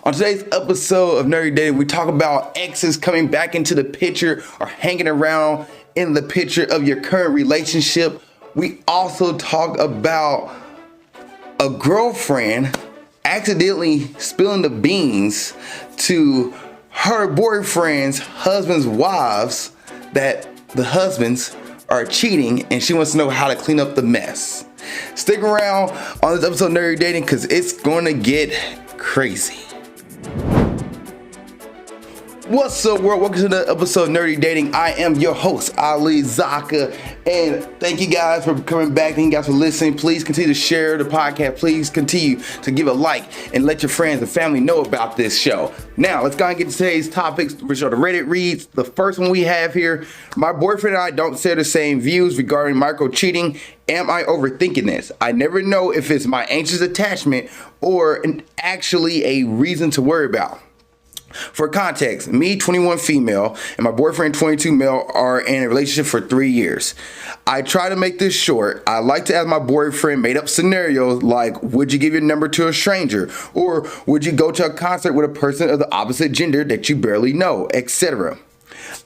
On today's episode of Nerdy Dating, we talk about exes coming back into the picture or hanging around in the picture of your current relationship. We also talk about a girlfriend accidentally spilling the beans to her boyfriend's husband's wives that the husbands are cheating, and she wants to know how to clean up the mess. Stick around on this episode of Nerdy Dating because it's going to get crazy. What's up, world? Welcome to the episode of Nerdy Dating. I am your host, Zakka, and thank you guys for coming back. Thank you guys for listening. Please continue to share the podcast. Please continue to give a like and let your friends and family know about this show. Now, let's go and get to today's topics, which are the Reddit reads. The first one we have here: my boyfriend and I don't share the same views regarding micro cheating. Am I overthinking this? I never know if it's my anxious attachment or actually a reason to worry about. For context, me, 21 female, and my boyfriend, 22 male, are in a relationship for 3 years. I try to make this short. I like to ask my boyfriend made up scenarios like, would you give your number to a stranger? Or would you go to a concert with a person of the opposite gender that you barely know, etc.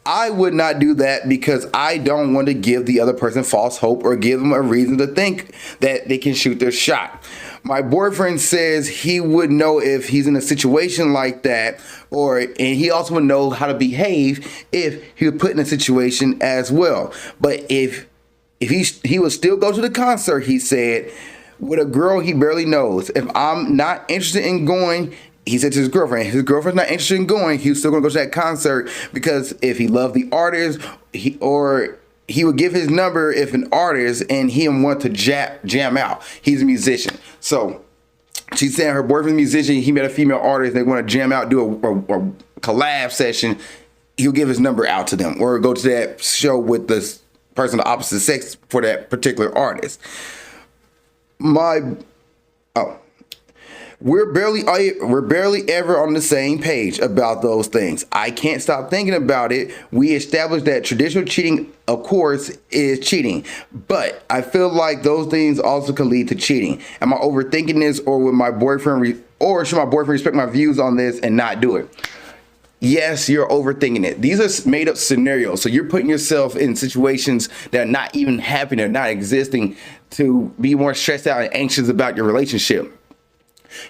I would not do that because I don't want to give the other person false hope or give them a reason to think that they can shoot their shot. My boyfriend says he would know if he's in a situation like that, and he also would know how to behave if he was put in a situation as well. But if he would still go to the concert, he said, with a girl he barely knows. If I'm not interested in going, he said to his girlfriend's not interested in going, he's still going to go to that concert because if he loved the artist, he would give his number if an artist and he want to jam out. He's a musician. So she's saying her boyfriend's a musician. He met a female artist. They want to jam out, do a collab session. He'll give his number out to them or go to that show with this person of the opposite sex for that particular artist. We're barely ever on the same page about those things. I can't stop thinking about it. We established that traditional cheating, of course, is cheating, but I feel like those things also can lead to cheating. Am I overthinking this, or should my boyfriend respect my views on this and not do it? Yes, you're overthinking it. These are made up scenarios. So you're putting yourself in situations that are not even happening, or not existing, to be more stressed out and anxious about your relationship.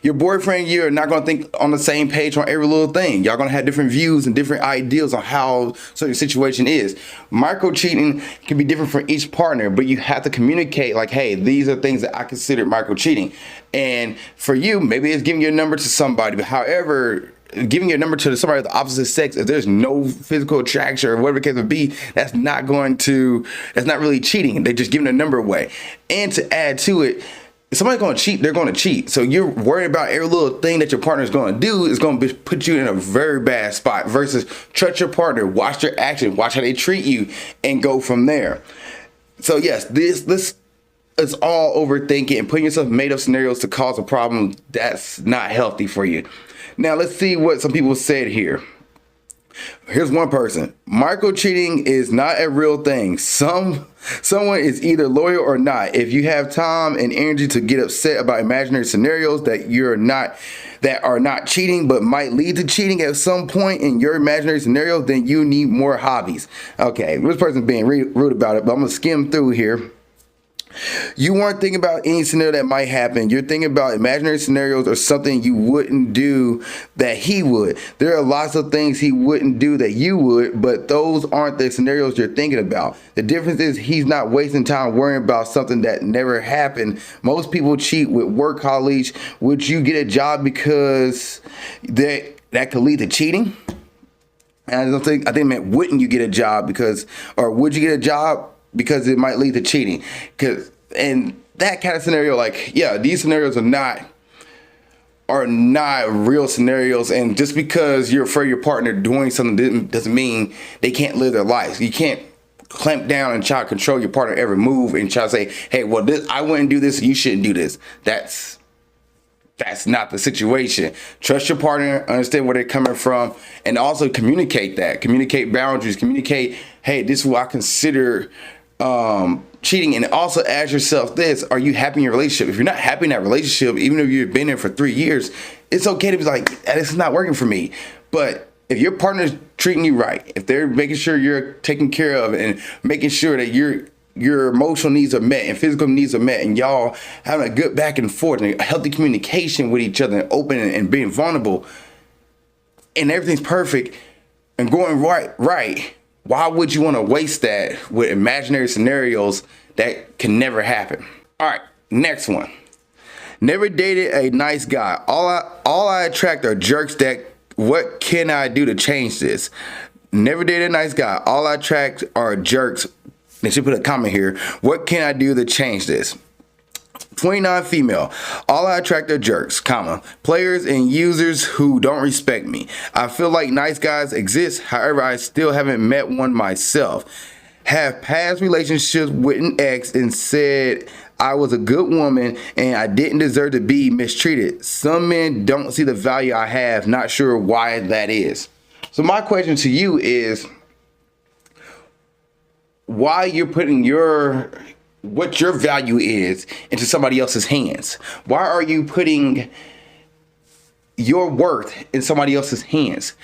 Your boyfriend, you're not going to think on the same page on every little thing. Y'all going to have different views and different ideas on how certain situation is. Micro cheating can be different for each partner, but you have to communicate like, hey, these are things that I consider micro cheating. And for you, maybe it's giving your number to somebody. But however, giving your number to somebody of the opposite sex, if there's no physical attraction or whatever the case would be, that's not really cheating. They're just giving a number away. And to add to it, if somebody's going to cheat, they're going to cheat. So you're worried about every little thing that your partner is going to do is going to put you in a very bad spot versus trust your partner, watch their action, watch how they treat you, and go from there. So yes, this is all overthinking and putting yourself in made up scenarios to cause a problem that's not healthy for you. Now let's see what some people said here. Here's one person. Micro cheating is not a real thing. Someone is either loyal or not. If you have time and energy to get upset about imaginary scenarios that are not cheating but might lead to cheating at some point in your imaginary scenario, then you need more hobbies. Okay, this person's being rude about it, but I'm gonna skim through here. You weren't thinking about any scenario that might happen. You're thinking about imaginary scenarios or something you wouldn't do that he would. There are lots of things he wouldn't do that you would, but those aren't the scenarios you're thinking about. The difference is he's not wasting time worrying about something that never happened. Most people cheat with work colleagues. Would you get a job because that could lead to cheating? And I think it meant wouldn't you get a job or would you get a job because it might lead to cheating? And that kind of scenario, like, yeah, these scenarios are not real scenarios. And just because you're afraid your partner doing something doesn't mean they can't live their lives. You can't clamp down and try to control your partner every move and try to say, hey, well, I wouldn't do this, you shouldn't do this. That's not the situation. Trust your partner, understand where they're coming from, and also communicate boundaries, communicate, hey, this is what I consider cheating, and also ask yourself this: are you happy in your relationship? If you're not happy in that relationship, even if you've been there for 3 years, it's okay to be like, this is not working for me. But if your partner's treating you right, if they're making sure you're taken care of and making sure that your emotional needs are met and physical needs are met, and y'all having a good back and forth and a healthy communication with each other and open and being vulnerable, and everything's perfect and going right, why would you want to waste that with imaginary scenarios that can never happen? All right, next one. Never dated a nice guy. All I attract are jerks that, what can I do to change this? Never dated a nice guy. All I attract are jerks. They should put a comment here. What can I do to change this? 29 female. All I attract are jerks, comma, players and users who don't respect me. I feel like nice guys exist. However, I still haven't met one myself. Have past relationships with an ex and said I was a good woman and I didn't deserve to be mistreated. Some men don't see the value I have. Not sure why that is. So my question to you is, why you're putting what your value is into somebody else's hands? Why are you putting your worth in somebody else's hands?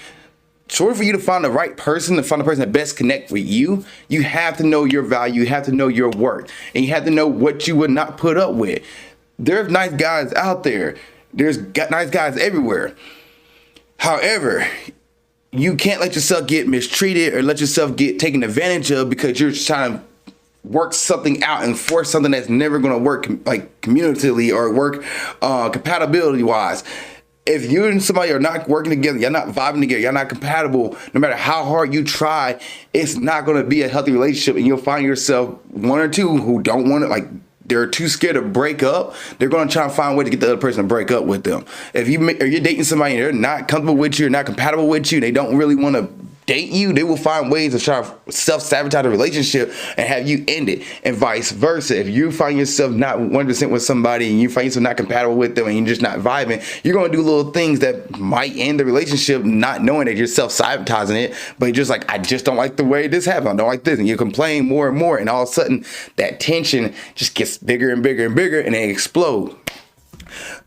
In order for you to find the right person, to find the person that best connect with you, you have to know your value, you have to know your worth, and you have to know what you would not put up with. There's nice guys out there. There's nice guys everywhere. However, you can't let yourself get mistreated or let yourself get taken advantage of because you're trying to work something out and force something that's never going to work, like communicatively or work compatibility wise. If you and somebody are not working together, you're not vibing together, you're not compatible, no matter how hard you try, it's not going to be a healthy relationship. And you'll find yourself one or two who don't want it, like they're too scared to break up. They're going to try and find a way to get the other person to break up with them. If you're dating somebody and they're not comfortable with you, or not compatible with you, they don't really want to date you, they will find ways to try to self-sabotage a relationship and have you end it, and vice versa. If you find yourself not 100% with somebody and you find yourself not compatible with them and you're just not vibing, you're going to do little things that might end the relationship, not knowing that you're self-sabotaging it, but you're just like, I just don't like the way this happened, I don't like this, and you complain more and more, and all of a sudden that tension just gets bigger and bigger and bigger, and they explode.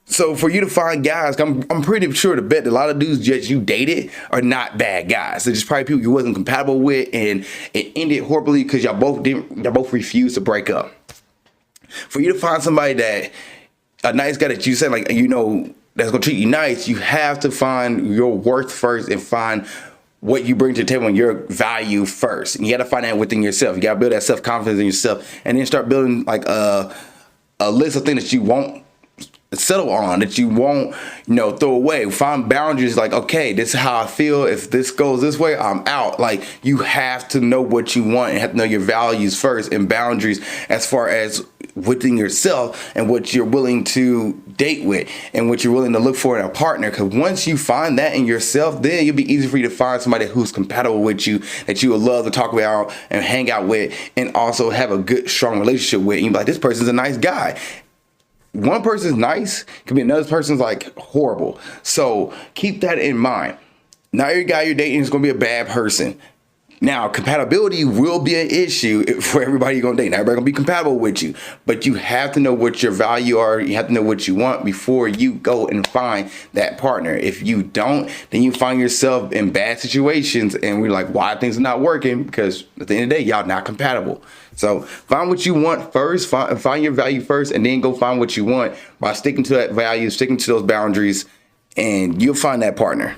So for you to find guys, I'm pretty sure to bet that a lot of dudes that you dated are not bad guys. They're just probably people you wasn't compatible with, and it ended horribly because y'all both refused to break up. For you to find somebody that, a nice guy that you said, like, you know, that's gonna treat you nice, you have to find your worth first and find what you bring to the table and your value first. And you gotta find that within yourself. You gotta build that self-confidence in yourself, and then start building like a list of things that you won't settle on, that you won't, throw away. Find boundaries, like, okay, this is how I feel. If this goes this way, I'm out. Like, you have to know what you want and have to know your values first, and boundaries as far as within yourself and what you're willing to date with and what you're willing to look for in a partner. Because once you find that in yourself, then it'll be easy for you to find somebody who's compatible with you, that you would love to talk about and hang out with, and also have a good, strong relationship with. And you'll be like, this person's a nice guy. One person's nice could be another person's like horrible. So keep that in mind. Not every guy you're dating is going to be a bad person. Now, compatibility will be an issue for everybody you're going to date. Not everybody going to be compatible with you. But you have to know what your value are. You have to know what you want before you go and find that partner. If you don't, then you find yourself in bad situations. And we're like, why things are not working? Because at the end of the day, y'all not compatible. So find what you want first. Find your value first. And then go find what you want by sticking to that value, sticking to those boundaries. And you'll find that partner.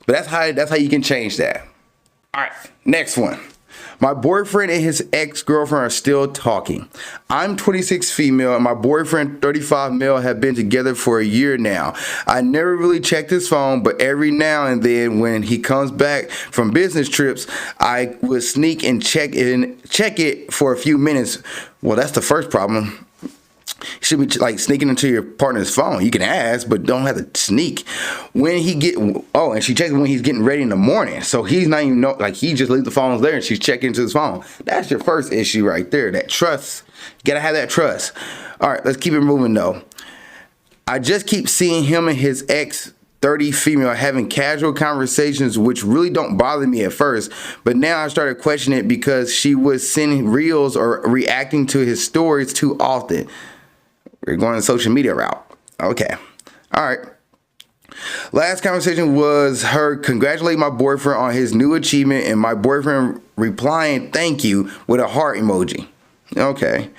But that's how you can change that. All right, next one. My boyfriend and his ex-girlfriend are still talking. I'm 26 female and my boyfriend 35 male have been together for a year now. I never really checked his phone, but every now and then when he comes back from business trips, I would sneak and check it for a few minutes. Well, that's the first problem. You should be like sneaking into your partner's phone. You can ask, but don't have to sneak. And she checks when he's getting ready in the morning. So he's not even he just leaves the phone there and she's checking into his phone. That's your first issue right there. That trust. You gotta have that trust. All right, let's keep it moving though. I just keep seeing him and his ex 30 female having casual conversations, which really don't bother me at first, but now I started questioning it because she was sending reels or reacting to his stories too often. We're going the social media route. Okay. All right. Last conversation was her congratulating my boyfriend on his new achievement and my boyfriend replying thank you with a heart emoji. Okay.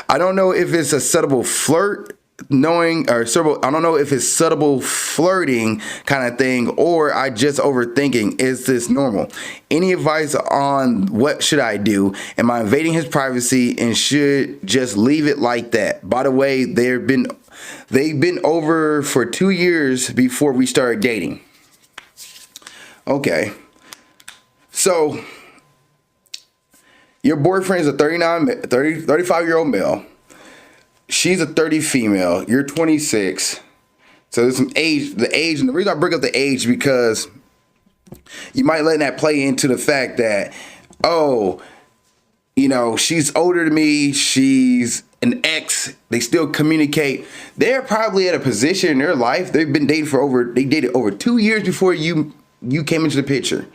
I don't know if it's a subtle flirt, I don't know if it's subtle flirting kind of thing, or I just overthinking. Is this normal? Any advice on what should I do? Am I invading his privacy and should just leave it like that? By the way, they've been over for 2 years before we started dating. Okay. So your boyfriend's a 35-year-old male. She's a 30 female. You're 26. So there's some age. The reason I bring up the age because you might let that play into the fact that, she's older than me. She's an ex. They still communicate. They're probably at a position in their life. They've been dating they dated over 2 years before you came into the picture.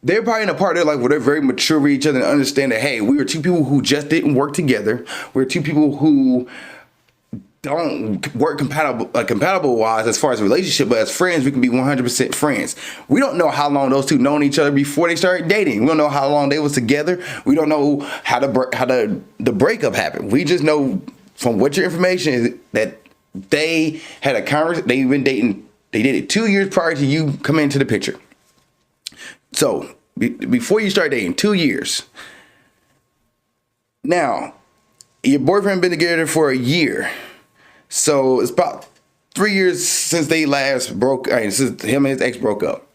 They're probably in a part of their life where they're very mature with each other and understand that, hey, we were two people who just didn't work together. We're two people who don't work compatible wise as far as a relationship, but as friends, we can be 100% friends. We don't know how long those two known each other before they started dating. We don't know how long they was together. We don't know how the breakup happened. We just know from what your information is that they had a conversation. They've been dating. They did it 2 years prior to you coming into the picture. So before you start dating, 2 years. Now, your boyfriend been together for a year. So it's about 3 years since they last since him and his ex broke up.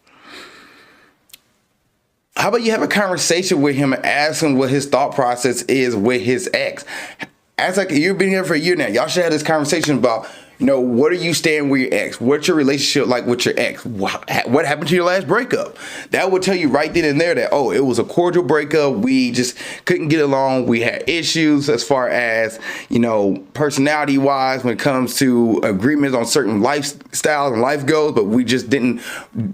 How about you have a conversation with him and ask him what his thought process is with his ex? As like you've been here for a year now. Y'all should have this conversation about, what are you staying with your ex? What's your relationship like with your ex? What happened to your last breakup? That would tell you right then and there that, it was a cordial breakup. We just couldn't get along. We had issues as far as, personality wise when it comes to agreements on certain lifestyles and life goals, but we just didn't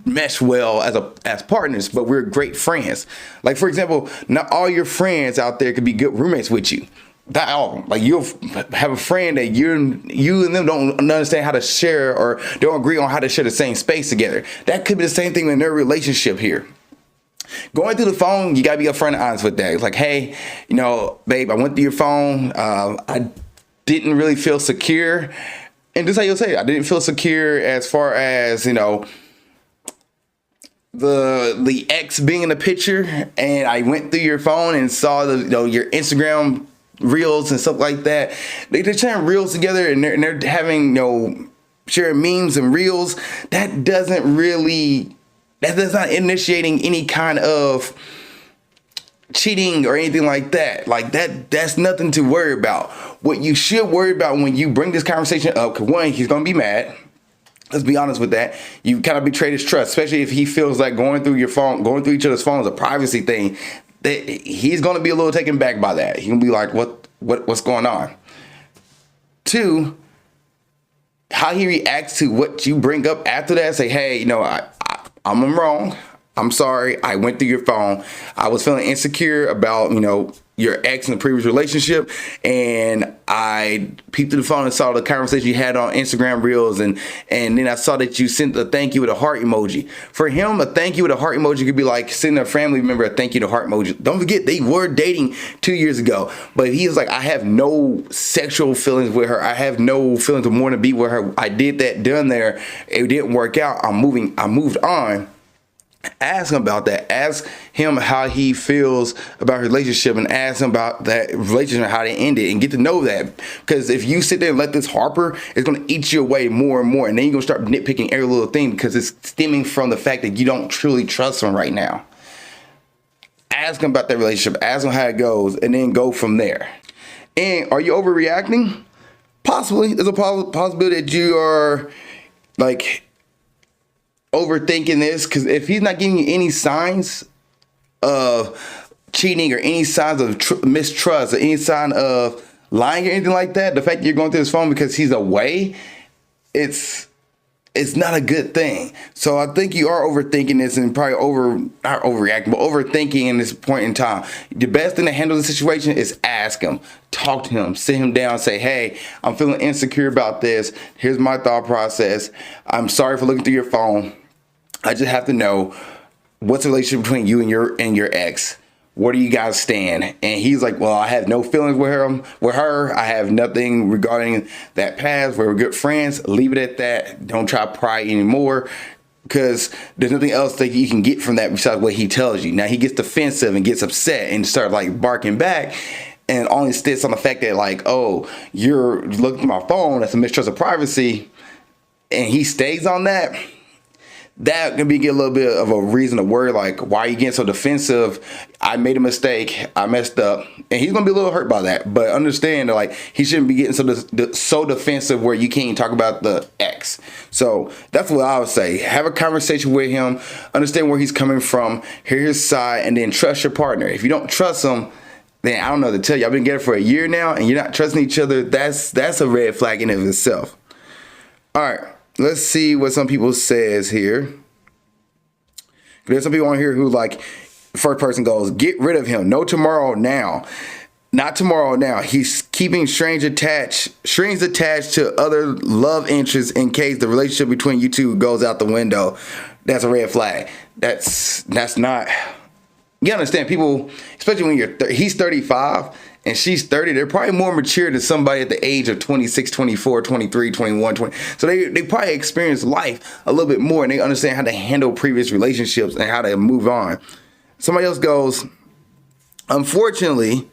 mesh well as partners, but we're great friends. Like, for example, not all your friends out there could be good roommates with you. Not all of them. Like, you'll have a friend that you and them don't understand how to share or don't agree on how to share the same space together. That could be the same thing in their relationship here. Going through the phone, you gotta be upfront and honest with that. It's like, hey, babe, I went through your phone. I didn't really feel secure. And this is how you'll say it. I didn't feel secure as far as, the ex being in the picture, and I went through your phone and saw your Instagram reels and stuff like that. They're sharing reels together and they're having sharing memes and reels. That's not initiating any kind of cheating or anything like that. Like that's nothing to worry about. What you should worry about when you bring this conversation up, because one, he's gonna be mad. Let's be honest with that. You kind of betrayed his trust, especially if he feels like going through each other's phone is a privacy thing. He's going to be a little taken back by that. He's going to be like, what's going on? 2, how he reacts to what you bring up after that. Say, hey, I'm wrong. I'm sorry. I went through your phone. I was feeling insecure about, your ex in the previous relationship. And I peeped through the phone and saw the conversation you had on Instagram Reels. And then I saw that you sent a thank you with a heart emoji. For him, a thank you with a heart emoji could be like sending a family member a thank you to heart emoji. Don't forget, they were dating 2 years ago. But he was like, I have no sexual feelings with her. I have no feelings of more to be with her. I did that, done there. It didn't work out. I moved on. Ask him about that. Ask him how he feels about her relationship and ask him about that relationship and how they ended and get to know that. Because if you sit there and let this harper, it's going to eat you away more and more. And then you're going to start nitpicking every little thing because it's stemming from the fact that you don't truly trust him right now. Ask him about that relationship. Ask him how it goes and then go from there. And are you overreacting? Possibly. There's a possibility that you are overthinking this, because if he's not giving you any signs of cheating or any signs of mistrust or any sign of lying or anything like that, the fact that you're going through his phone because he's away, it's it's not a good thing. So I think you are overthinking this and probably not overreacting, but overthinking in this point in time. The best thing to handle the situation is ask him, talk to him, sit him down, say, hey, I'm feeling insecure about this. Here's my thought process. I'm sorry for looking through your phone. I just have to know, what's the relationship between you and your ex? Where do you guys stand? And he's like, well, I have no feelings with her. I have nothing regarding that past. We're good friends. Leave it at that. Don't try to pry anymore, because there's nothing else that you can get from that besides what he tells you. Now he gets defensive and gets upset and starts like barking back, and only sits on the fact that like, oh, you're looking at my phone. That's a mistrust of privacy. And he stays on that. That can get a little bit of a reason to worry, like, why are you getting so defensive? I made a mistake. I messed up. And he's going to be a little hurt by that. But understand that, like, he shouldn't be getting so defensive where you can't even talk about the ex. So that's what I would say. Have a conversation with him. Understand where he's coming from. Hear his side. And then trust your partner. If you don't trust him, then I don't know what to tell you. I've been together for a year now, and you're not trusting each other. That's a red flag in and of itself. All right. Let's see what some people says here. There's some people on here who like, first person goes, get rid of him. No tomorrow now. Not tomorrow now. He's keeping strings attached to other love interests in case the relationship between you two goes out the window. That's a red flag. That's not. You understand, people, especially when he's 35 and she's 30, they're probably more mature than somebody at the age of 26, 24, 23, 21, 20. So they probably experience life a little bit more, and they understand how to handle previous relationships and how to move on. Somebody else goes, unfortunately,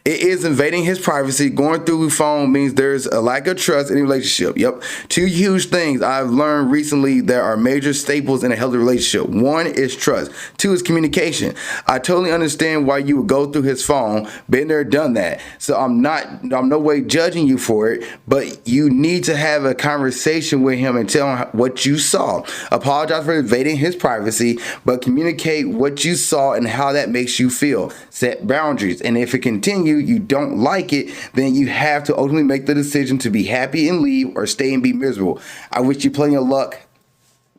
it is invading his privacy. Going through phone means there's a lack of trust in a relationship. Yep. Two huge things I've learned recently that are major staples in a healthy relationship. One is trust. Two is communication. I totally understand why you would go through his phone. Been there, done that. So I'm no way judging you for it, but you need to have a conversation with him and tell him what you saw. Apologize for invading his privacy, but communicate what you saw and how that makes you feel. Set boundaries. And if it you don't like it, then you have to ultimately make the decision to be happy and leave, or stay and be miserable. I wish you plenty of luck.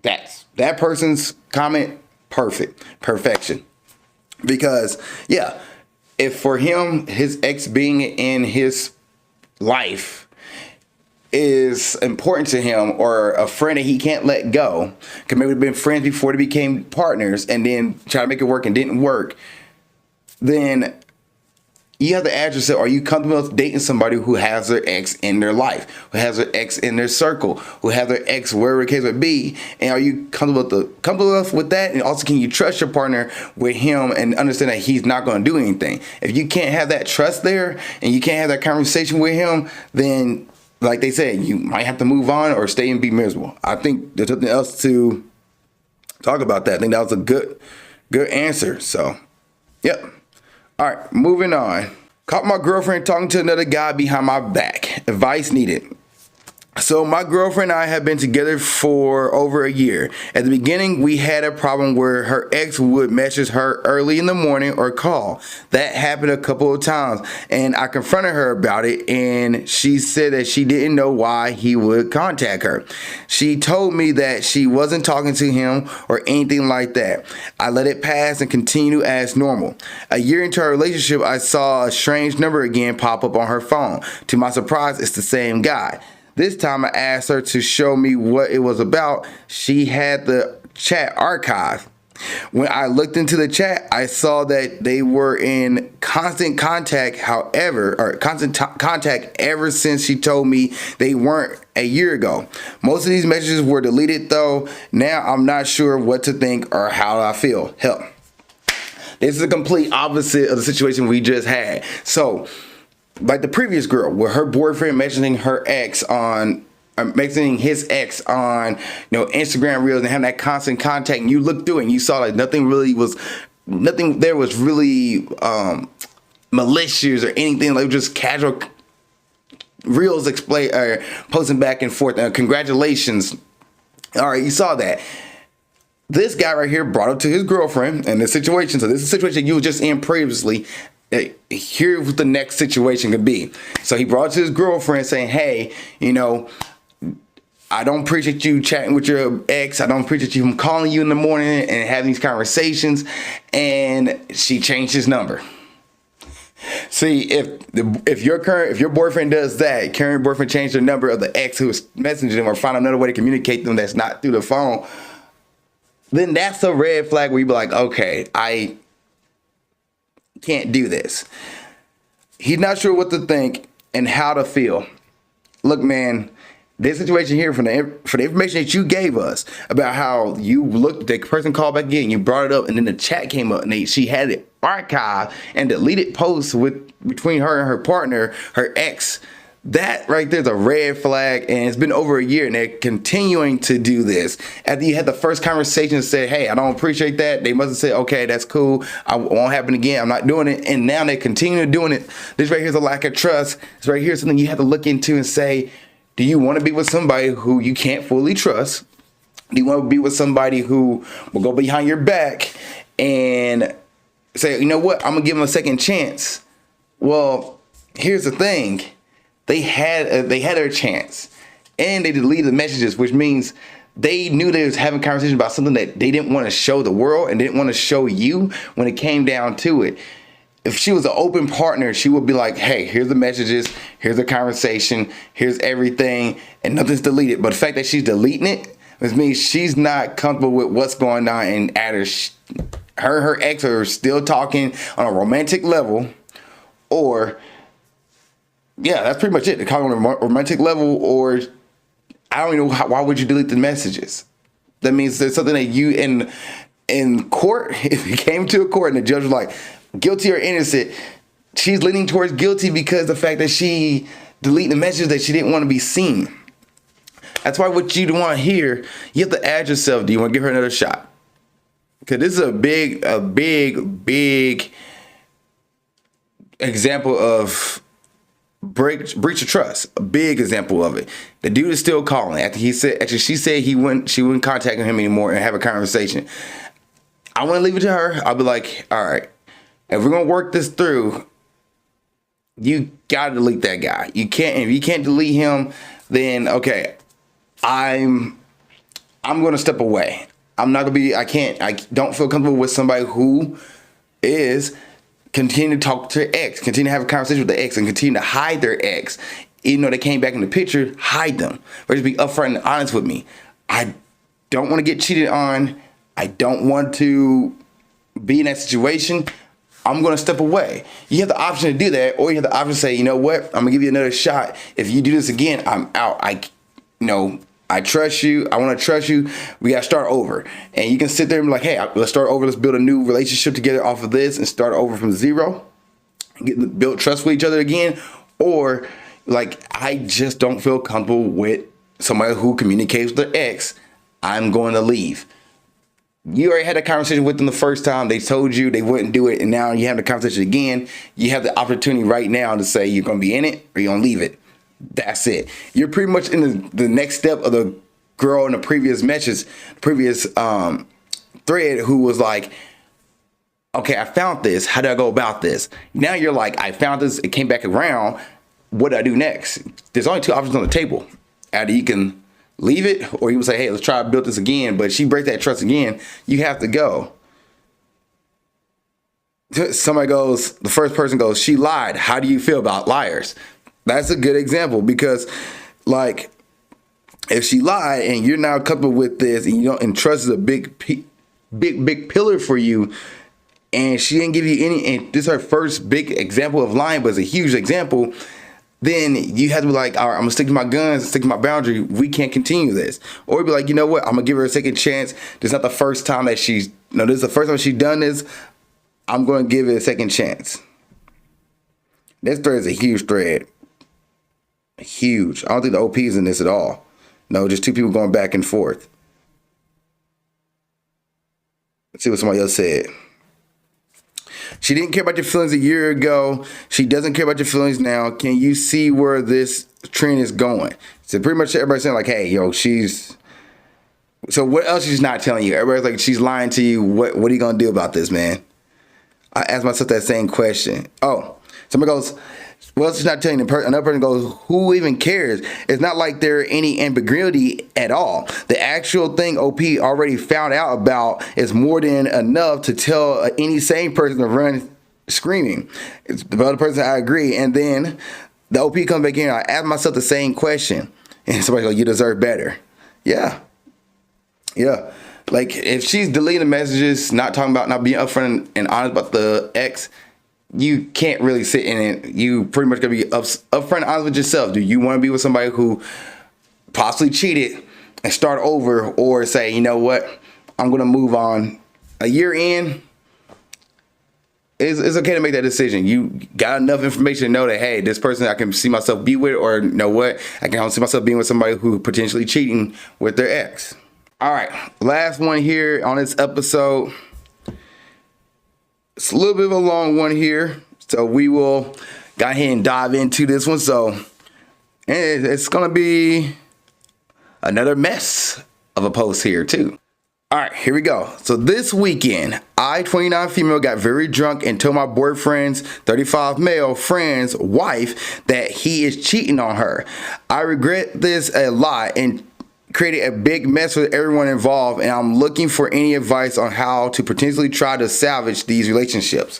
That person's comment, perfection. Because yeah, if for him, his ex being in his life is important to him, or a friend that he can't let go, because maybe they've been friends before they became partners and then try to make it work and didn't work, then you have to ask yourself, are you comfortable with dating somebody who has their ex in their life, who has their ex in their circle, who has their ex wherever the case would be? And are you comfortable with that? And also, can you trust your partner with him and understand that he's not going to do anything? If you can't have that trust there and you can't have that conversation with him, then like they said, you might have to move on or stay and be miserable. I think there's nothing else to talk about that. I think that was a good answer. So, yep. All right, moving on. Caught my girlfriend talking to another guy behind my back. Advice needed. So my girlfriend and I have been together for over a year. At the beginning, we had a problem where her ex would message her early in the morning or call. That happened a couple of times, and I confronted her about it, and she said that she didn't know why he would contact her. She told me that she wasn't talking to him or anything like that. I let it pass and continue as normal. A year into our relationship, I saw a strange number again pop up on her phone. To my surprise, it's the same guy. This time I asked her to show me what it was about. She had the chat archived. When I looked into the chat, I saw that they were in constant contact, contact ever since she told me they weren't a year ago. Most of these messages were deleted though. Now I'm not sure what to think or how I feel. Help. This is a complete opposite of the situation we just had. So, like the previous girl, with her boyfriend mentioning his ex on Instagram reels and having that constant contact, and you looked through it and you saw like nothing there was really malicious or anything, like just casual reels posting back and forth. Congratulations. All right, you saw that. This guy right here brought it to his girlfriend and the situation. So this is a situation you were just in previously. Here's what the next situation could be. So he brought it to his girlfriend saying, hey, I don't appreciate you chatting with your ex. I don't appreciate you from calling you in the morning and having these conversations. And she changed his number. See, if your boyfriend does that, current boyfriend changed the number of the ex who was messaging them or find another way to communicate them that's not through the phone, then that's a red flag where you be like, okay, I can't do this. He's not sure what to think and how to feel. Look, man, this situation here, for the information that you gave us about how you looked, the person called back again, you brought it up, and then the chat came up, and she had it archived and deleted posts between her and her partner, her ex. That right there is a red flag, and it's been over a year, and they're continuing to do this. After you had the first conversation and said, hey, I don't appreciate that, they must have said, okay, that's cool, I won't happen again, I'm not doing it, and now they continue doing it. This right here is a lack of trust. This right here is something you have to look into and say, do you want to be with somebody who you can't fully trust? Do you want to be with somebody who will go behind your back and say, you know what, I'm going to give them a second chance? Well, here's the thing. They had their chance, and they deleted the messages, which means they knew they was having conversations about something that they didn't want to show the world and didn't want to show you when it came down to it. If she was an open partner, she would be like, hey, here's the messages, here's the conversation, here's everything, and nothing's deleted. But the fact that she's deleting it, which means she's not comfortable with what's going on, and either her and her ex are still talking on a romantic level, or yeah, that's pretty much it. They're talking on a romantic level, or I don't even know why would you delete the messages? That means there's something that you in court, if you came to a court and the judge was like, guilty or innocent, she's leaning towards guilty because the fact that she deleted the messages that she didn't want to be seen. That's why what you want to hear, you have to ask yourself, do you want to give her another shot? Because this is a big example of breach of trust. A big example of it. The dude is still calling after she said she wouldn't contact him anymore and have a conversation. I want to leave it to her. I'll be like, all right, if we're gonna work this through, you gotta delete that guy. You can't. If you can't delete him, then okay, I'm gonna step away. I'm not gonna be. I don't feel comfortable with somebody who is continue to talk to their ex, continue to have a conversation with the ex, and continue to hide their ex. Even though they came back in the picture, hide them. Or just be upfront and honest with me. I don't want to get cheated on. I don't want to be in that situation. I'm going to step away. You have the option to do that, or you have the option to say, you know what, I'm going to give you another shot. If you do this again, I'm out. I trust you. I want to trust you. We got to start over. And you can sit there and be like, hey, let's start over. Let's build a new relationship together off of this and start over from zero. Build trust with each other again. Or like, I just don't feel comfortable with somebody who communicates with their ex. I'm going to leave. You already had a conversation with them the first time. They told you they wouldn't do it, and now you have the conversation again. You have the opportunity right now to say you're going to be in it or you're going to leave it. That's it. You're pretty much in the next step of the girl in the previous thread who was like, okay, I found this. How do I go about this? Now you're like, I found this. It came back around. What do I do next? There's only two options on the table. Either you can leave it, or you would say, hey, let's try to build this again. But if she breaks that trust again, you have to go. Somebody goes, the first person goes, she lied. How do you feel about liars? That's a good example, because like, if she lied and you're not comfortable with this, and you don't, and trust is a big pillar for you, and she didn't give you any, and this is her first big example of lying, but it's a huge example, then you have to be like, all right, I'm gonna stick to my guns, stick to my boundary. We can't continue this. Or be like, you know what? I'm gonna give her a second chance. This is not the first time that this is the first time she's done this. I'm gonna give it a second chance. This thread is a huge thread. Huge. I don't think the OP is in this at all. No, just two people going back and forth. Let's see what somebody else said. She didn't care about your feelings a year ago. She doesn't care about your feelings now. Can you see where this trend is going? So pretty much everybody's saying like, hey, yo, so what else she's not telling you? Everybody's like, she's lying to you. What are you going to do about this, man? I asked myself that same question. Oh, somebody goes, Well, it's not telling another person goes, who even cares? It's not like there any ambiguity at all. The actual thing OP already found out about is more than enough to tell any sane person to run screaming. It's the other person, I agree. And then the OP comes back in, I ask myself the same question. And somebody goes, you deserve better. Yeah. Yeah. Like, if she's deleting the messages, not talking about, not being upfront and honest about the ex, you can't really sit in it. You pretty much gotta be upfront and honest with yourself. Do you want to be with somebody who possibly cheated and start over, or say, you know what, I'm gonna move on? A year in, it's okay to make that decision. You got enough information to know that, hey, this person I can see myself be with, or you know what, I can see myself being with somebody who potentially cheating with their ex. All right, last one here on this episode. It's a little bit of a long one here, so we will go ahead and dive into this one. So it's gonna be another mess of a post here too. All right, here we go. So this weekend, I, 29 female, got very drunk and told my boyfriend's 35 male friend's wife that he is cheating on her. I regret this a lot and created a big mess with everyone involved, and I'm looking for any advice on how to potentially try to salvage these relationships.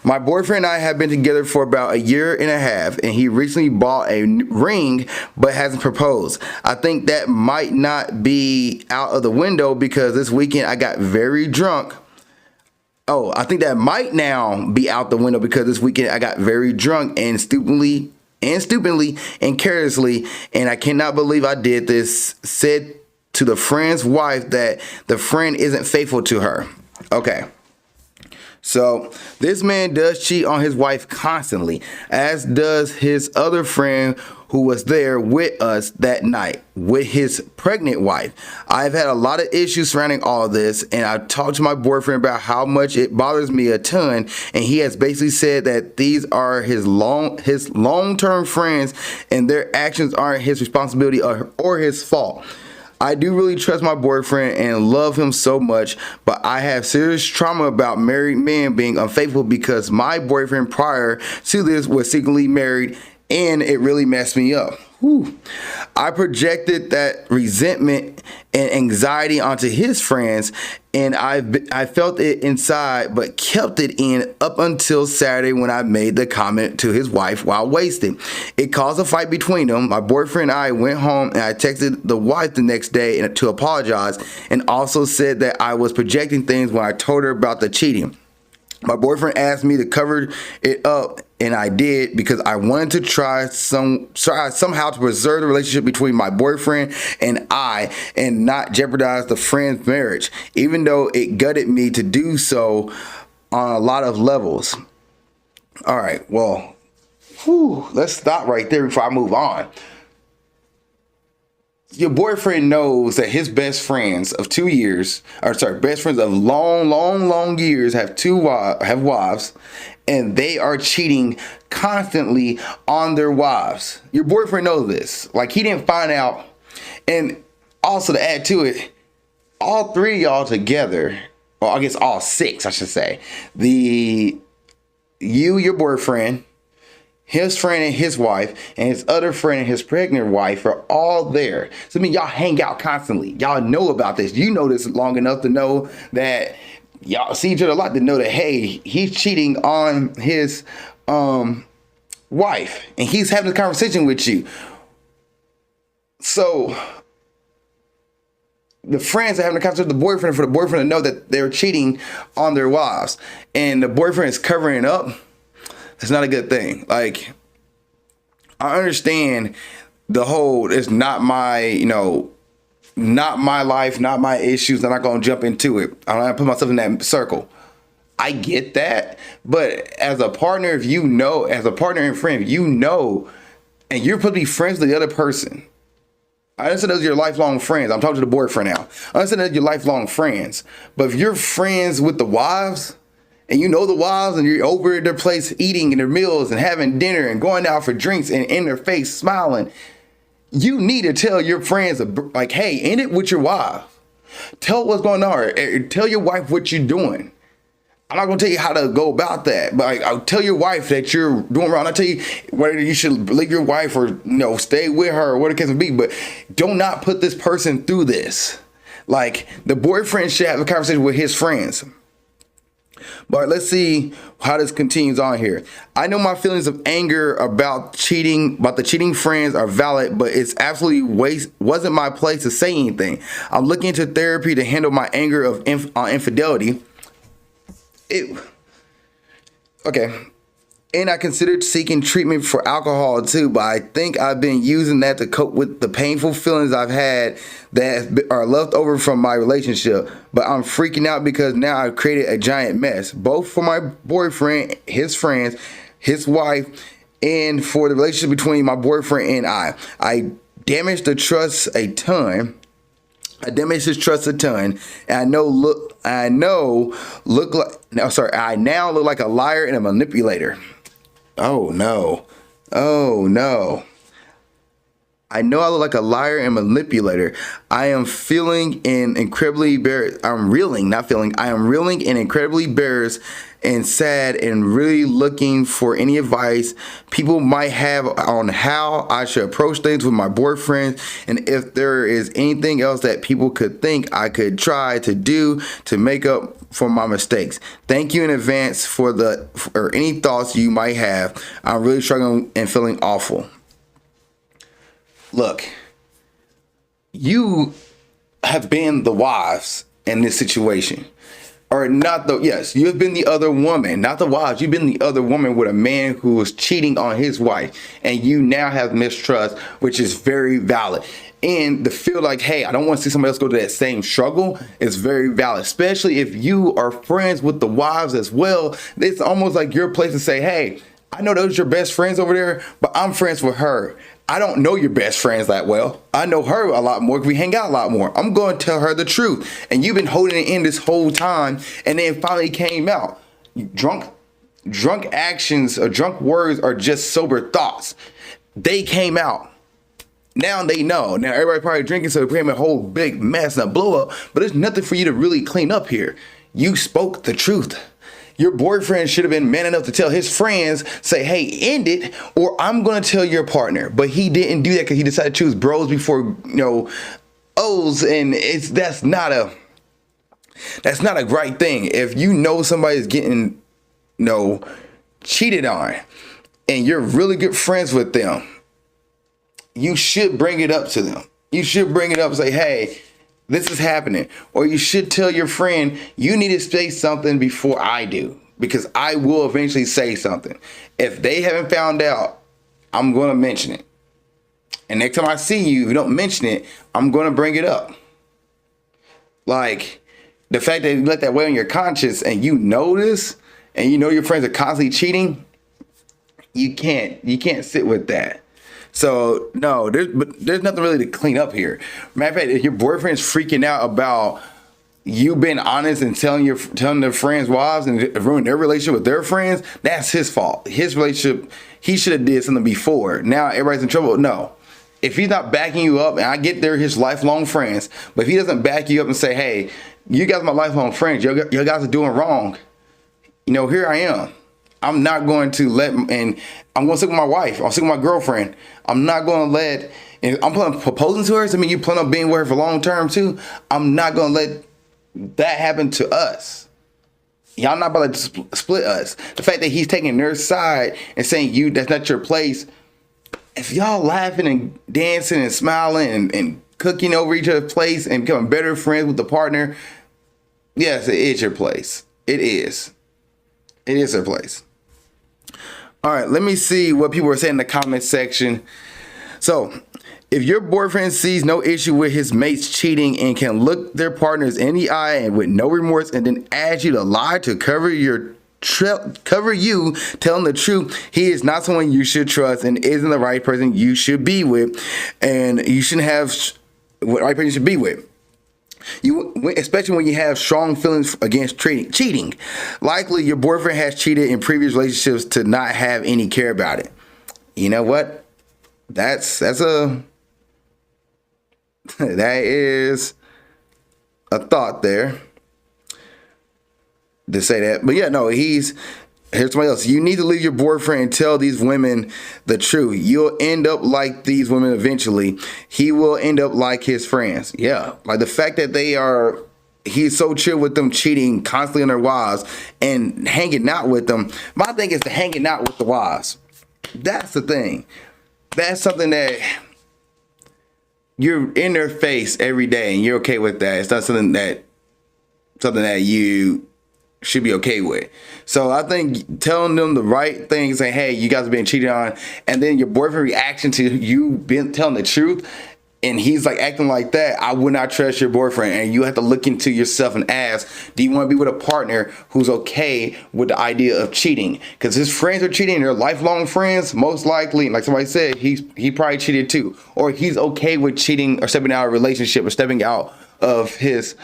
My boyfriend and I have been together for about a year and a half, and he recently bought a ring but hasn't proposed. I think that might not be out of the window because this weekend I got very drunk. I think that might now be out the window because this weekend I got very drunk and stupidly and carelessly, and I cannot believe I did this, said to the friend's wife that the friend isn't faithful to her. Okay. So this man does cheat on his wife constantly, as does his other friend who was there with us that night with his pregnant wife. I've had a lot of issues surrounding all of this, and I talked to my boyfriend about how much it bothers me a ton, and he has basically said that these are his long-term friends and their actions aren't his responsibility or his fault. I do really trust my boyfriend and love him so much, but I have serious trauma about married men being unfaithful because my boyfriend prior to this was secretly married, and it really messed me up. Whew. I projected that resentment and anxiety onto his friends, and I felt it inside but kept it in up until Saturday when I made the comment to his wife while wasted. It caused a fight between them. My boyfriend and I went home, and I texted the wife the next day to apologize, and also said that I was projecting things when I told her about the cheating. My boyfriend asked me to cover it up, and I did because I wanted to try somehow to preserve the relationship between my boyfriend and I and not jeopardize the friend's marriage, even though it gutted me to do so on a lot of levels. All right, well, let's stop right there before I move on. Your boyfriend knows that his best friends of 2 years, best friends of long years have wives, and they are cheating constantly on their wives. Your boyfriend knows this. Like, he didn't find out. And also to add to it, all three of y'all together, or I guess all six, I should say, your boyfriend, his friend and his wife, and his other friend and his pregnant wife are all there. So I mean, y'all hang out constantly. Y'all know about this. You know this long enough to know that y'all see each other a lot, to know that, hey, he's cheating on his wife, and he's having a conversation with you. So the friends are having a conversation with the boyfriend for the boyfriend to know that they're cheating on their wives, and the boyfriend is covering it up. It's not a good thing. Like, I understand the whole, it's not my, not my life, not my issues. I'm not going to jump into it. I'm not going to put myself in that circle. I get that. But as a partner, as a partner and friend, and you're supposed to be friends with the other person. I understand those are your lifelong friends. I'm talking to the boyfriend now. I understand those are your lifelong friends. But if you're friends with the wives, and you know the wives, and you're over at their place eating in their meals and having dinner and going out for drinks and in their face smiling, you need to tell your friends, like, hey, end it with your wife. Tell what's going on. Tell your wife what you're doing. I'm not gonna tell you how to go about that, but I'll tell your wife that you're doing wrong. I'll tell you whether you should leave your wife or stay with her or whatever the case may be. But do not put this person through this. Like, the boyfriend should have a conversation with his friends. But let's see how this continues on here. I know my feelings of anger about the cheating friends are valid, but it's absolutely wasn't my place to say anything. I'm looking into therapy to handle my anger on infidelity. Okay. And I considered seeking treatment for alcohol too, but I think I've been using that to cope with the painful feelings I've had that are left over from my relationship. But I'm freaking out because now I've created a giant mess, both for my boyfriend, his friends, his wife, and for the relationship between my boyfriend and I. I damaged the trust a ton. I damaged his trust a ton, and I now look like a liar and a manipulator. Oh no. Oh no. I know I look like a liar and manipulator. I am feeling and incredibly embarrassed. I am reeling and incredibly embarrassed and sad and really looking for any advice people might have on how I should approach things with my boyfriend, and if there is anything else that people could think I could try to do to make up for my mistakes. Thank you in advance for any thoughts you might have. I'm really struggling and feeling awful. Look, you have been the wives in this situation. Or not the, yes, you have been the other woman, not the wives. You've been the other woman with a man who was cheating on his wife. And you now have mistrust, which is very valid. And to feel like, hey, I don't want to see somebody else go to that same struggle is very valid, especially if you are friends with the wives as well. It's almost like your place to say, hey, I know those are your best friends over there, but I'm friends with her. I don't know your best friends that well. I know her a lot more because we hang out a lot more. I'm going to tell her the truth. And you've been holding it in this whole time, and then it finally came out. Drunk actions or drunk words are just sober thoughts. They came out. Now they know. Now everybody probably drinking, so it became a whole big mess and a blow up. But there's nothing for you to really clean up here. You spoke the truth. Your boyfriend should have been man enough to tell his friends, say, hey, end it, or I'm going to tell your partner. But he didn't do that because he decided to choose bros before, O's. And that's not a right thing. If you know somebody's getting, cheated on and you're really good friends with them, you should bring it up to them. You should bring it up and say, hey, this is happening. Or you should tell your friend, you need to say something before I do, because I will eventually say something. If they haven't found out, I'm going to mention it. And next time I see you, if you don't mention it, I'm going to bring it up. Like, the fact that you let that weigh on your conscience and you know this, and you know your friends are constantly cheating, you can't sit with that. So no, there's nothing really to clean up here. Matter of fact, if your boyfriend's freaking out about you being honest and telling their friends' wives and ruining their relationship with their friends, that's his fault. His relationship, he should have did something before. Now everybody's in trouble. No. If he's not backing you up, and I get they're his lifelong friends, but if he doesn't back you up and say, hey, you guys are my lifelong friends, you guys are doing wrong, here I am. I'm not going to and I'm going to stick with my wife. I'm sticking with my girlfriend. I'm not going to let, and I'm planning on proposing to her. So, you plan on being with her for long term too. I'm not going to let that happen to us. Y'all not about to split us. The fact that he's taking their side and saying that's not your place. If y'all laughing and dancing and smiling and cooking over each other's place and becoming better friends with the partner, yes, it is your place. It is. It is their place. All right, let me see what people are saying in the comment section. So, if your boyfriend sees no issue with his mates cheating and can look their partners in the eye and with no remorse and then ask you to lie to cover you telling the truth, he is not someone you should trust and isn't the right person you should be with, and you shouldn't have what right person you should be with. Especially when you have strong feelings against cheating. Likely your boyfriend has cheated in previous relationships to not have any care about it. You know what? That is a thought there. to say that. But yeah, no, here's somebody else. You need to leave your boyfriend and tell these women the truth. You'll end up like these women eventually. He will end up like his friends. Yeah, like the fact that he's so chill with them cheating constantly on their wives and hanging out with them. My thing is the hanging out with the wives. That's the thing. That's something that you're in their face every day and you're okay with that. It's not something that you should be okay with. So I think telling them the right things, saying, hey, you guys are being cheated on, and then your boyfriend reaction to you being telling the truth, and he's like acting like that, I would not trust your boyfriend. And you have to look into yourself and ask, do you want to be with a partner who's okay with the idea of cheating? Because his friends are cheating, they're lifelong friends, most likely, like somebody said, he probably cheated too. Or he's okay with cheating or stepping out of a relationship or stepping out of his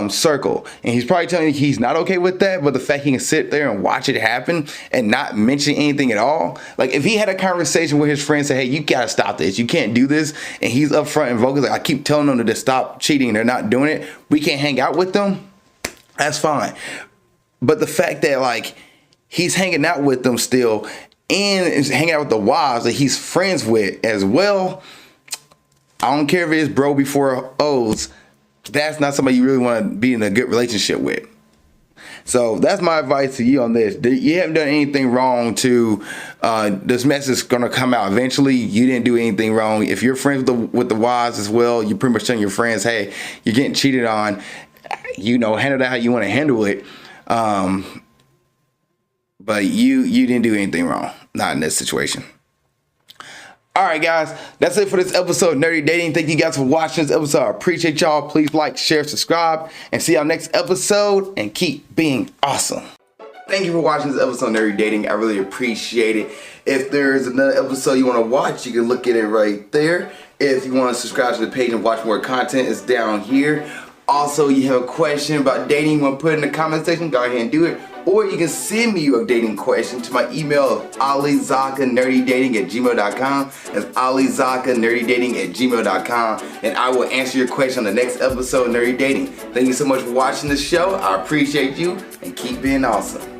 circle, and he's probably telling you he's not okay with that, but the fact he can sit there and watch it happen and not mention anything at all, like if he had a conversation with his friend, say, hey, you gotta stop this, you can't do this, and he's upfront and vocal, like, I keep telling them to stop cheating, they're not doing it, we can't hang out with them, that's fine. But the fact that like he's hanging out with them still and is hanging out with the wives that he's friends with as well, I don't care if it is bro before O's, that's not somebody you really want to be in a good relationship with. So that's my advice to you on this. You haven't done anything wrong to, this mess is going to come out eventually. You didn't do anything wrong. If you're friends with the wives as well, you're pretty much telling your friends, hey, you're getting cheated on, handle that how you want to handle it. But you didn't do anything wrong. Not in this situation. All right, guys, that's it for this episode of Nerdy Dating. Thank you guys for watching this episode. I appreciate y'all. Please like, share, subscribe, and see y'all next episode, and keep being awesome. Thank you for watching this episode of Nerdy Dating. I really appreciate it. If there's another episode you want to watch, you can look at it right there. If you want to subscribe to the page and watch more content, it's down here. Also, you have a question about dating, you want to put it in the comment section, go ahead and do it. Or you can send me your dating question to my email of alizakkanerdydating@gmail.com. That's alizakkanerdydating@gmail.com. And I will answer your question on the next episode of Nerdy Dating. Thank you so much for watching the show. I appreciate you, and keep being awesome.